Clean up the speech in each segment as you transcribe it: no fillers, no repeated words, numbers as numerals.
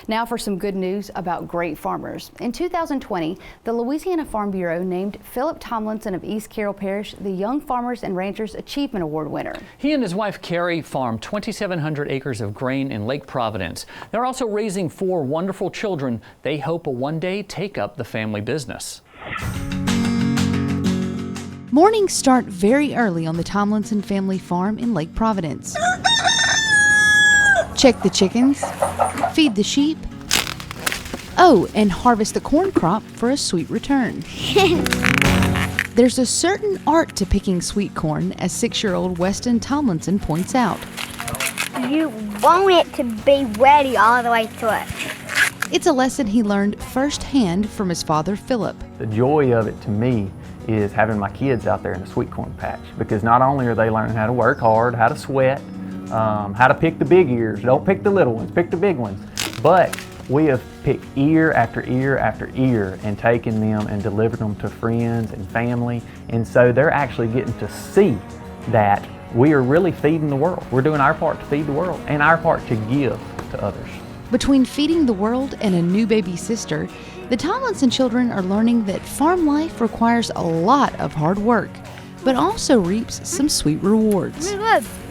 Now for some good news about great farmers. In 2020, the Louisiana Farm Bureau named Phillip Tomlinson of East Carroll Parish the Young Farmers and Ranchers Achievement Award winner. He and his wife Carey farm 2,700 acres of grain in Lake Providence. They're also raising 4 wonderful children they hope will one day take up the family business. Mornings start very early on the Tomlinson family farm in Lake Providence. Check the chickens, feed the sheep, and harvest the corn crop for a sweet return. There's a certain art to picking sweet corn, as 6-year-old Weston Tomlinson points out. You want it to be ready all the way to it. It's a lesson he learned firsthand from his father, Phillip. The joy of it to me is having my kids out there in the sweet corn patch, because not only are they learning how to work hard, how to sweat, how to pick the big ears. Don't pick the little ones, pick the big ones. But we have picked ear after ear after ear and taken them and delivered them to friends and family. And so they're actually getting to see that we are really feeding the world. We're doing our part to feed the world and our part to give to others. Between feeding the world and a new baby sister, the Tomlinson children are learning that farm life requires a lot of hard work, but also reaps some sweet rewards.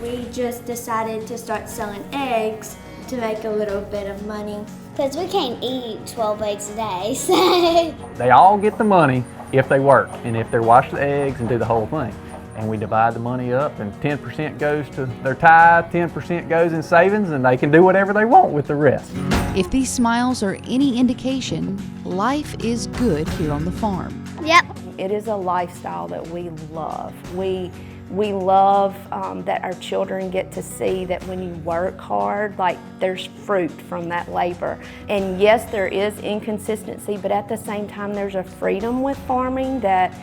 We just decided to start selling eggs to make a little bit of money. Because we can't eat 12 eggs a day, so. They all get the money if they work and if they wash the eggs and do the whole thing. And we divide the money up, and 10% goes to their tithe, 10% goes in savings, and they can do whatever they want with the rest. If these smiles are any indication, life is good here on the farm. Yep. It is a lifestyle that we love. We love that our children get to see that when you work hard, like there's fruit from that labor. And yes, there is inconsistency, but at the same time, there's a freedom with farming that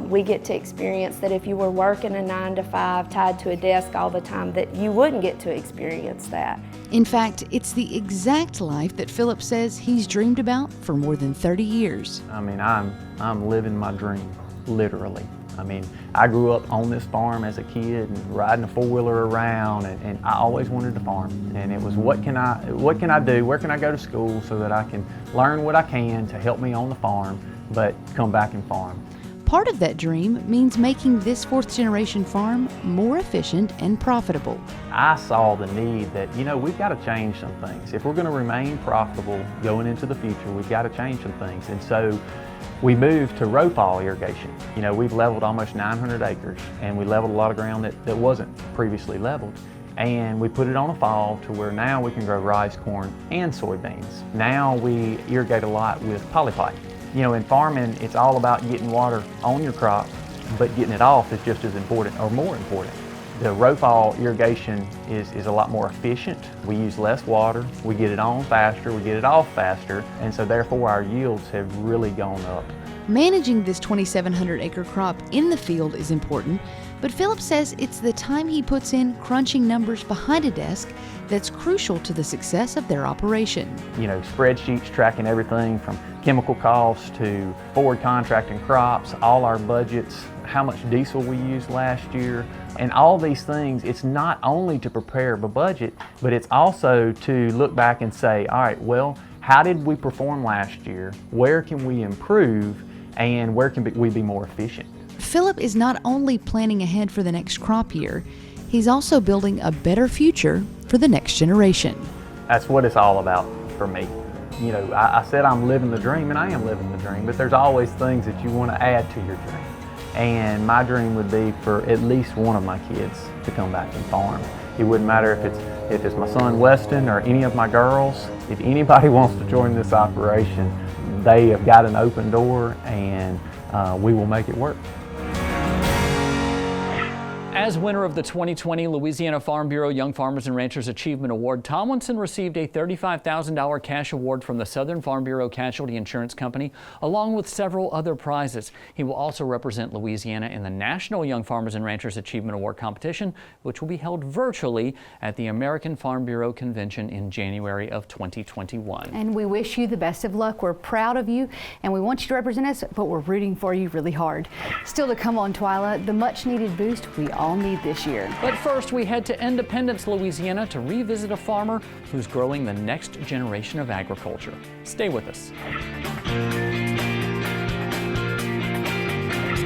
we get to experience that if you were working a 9-to-5 tied to a desk all the time, that you wouldn't get to experience that. In fact, it's the exact life that Phillip says he's dreamed about for more than 30 years. I mean, I'm living my dream, literally. I mean, I grew up on this farm as a kid and riding a 4-wheeler around, and I always wanted to farm. And it was, what can I do? Where can I go to school so that I can learn what I can to help me on the farm, but come back and farm? Part of that dream means making this 4th-generation farm more efficient and profitable. I saw the need that, we've got to change some things. If we're going to remain profitable going into the future, we've got to change some things. And so we moved to row fall irrigation. We've leveled almost 900 acres, and we leveled a lot of ground that wasn't previously leveled. And we put it on a fall to where now we can grow rice, corn, and soybeans. Now we irrigate a lot with polypipe. In farming, it's all about getting water on your crop, but getting it off is just as important or more important. The row fall irrigation is a lot more efficient. We use less water, we get it on faster, we get it off faster, and so therefore our yields have really gone up. Managing this 2,700-acre crop in the field is important, but Phillip says it's the time he puts in crunching numbers behind a desk that's crucial to the success of their operation. Spreadsheets tracking everything from chemical costs to forward contracting crops, all our budgets, how much diesel we used last year, and all these things. It's not only to prepare a budget, but it's also to look back and say, all right, well, how did we perform last year? Where can we improve? And where can we be more efficient? Phillip is not only planning ahead for the next crop year, he's also building a better future for the next generation. That's what it's all about for me. I said I'm living the dream, and I am living the dream, but there's always things that you want to add to your dream. And my dream would be for at least one of my kids to come back and farm. It wouldn't matter if it's my son Weston or any of my girls. If anybody wants to join this operation, they have got an open door, and we will make it work. As winner of the 2020 Louisiana Farm Bureau Young Farmers and Ranchers Achievement Award, Tomlinson received a $35,000 cash award from the Southern Farm Bureau Casualty Insurance Company, along with several other prizes. He will also represent Louisiana in the National Young Farmers and Ranchers Achievement Award competition, which will be held virtually at the American Farm Bureau Convention in January of 2021. And we wish you the best of luck. We're proud of you, and we want you to represent us, but we're rooting for you really hard. Still to come on TWILA, the much-needed boost we all all need this year. But first, we head to Independence, Louisiana to revisit a farmer who's growing the next generation of agriculture. Stay with us.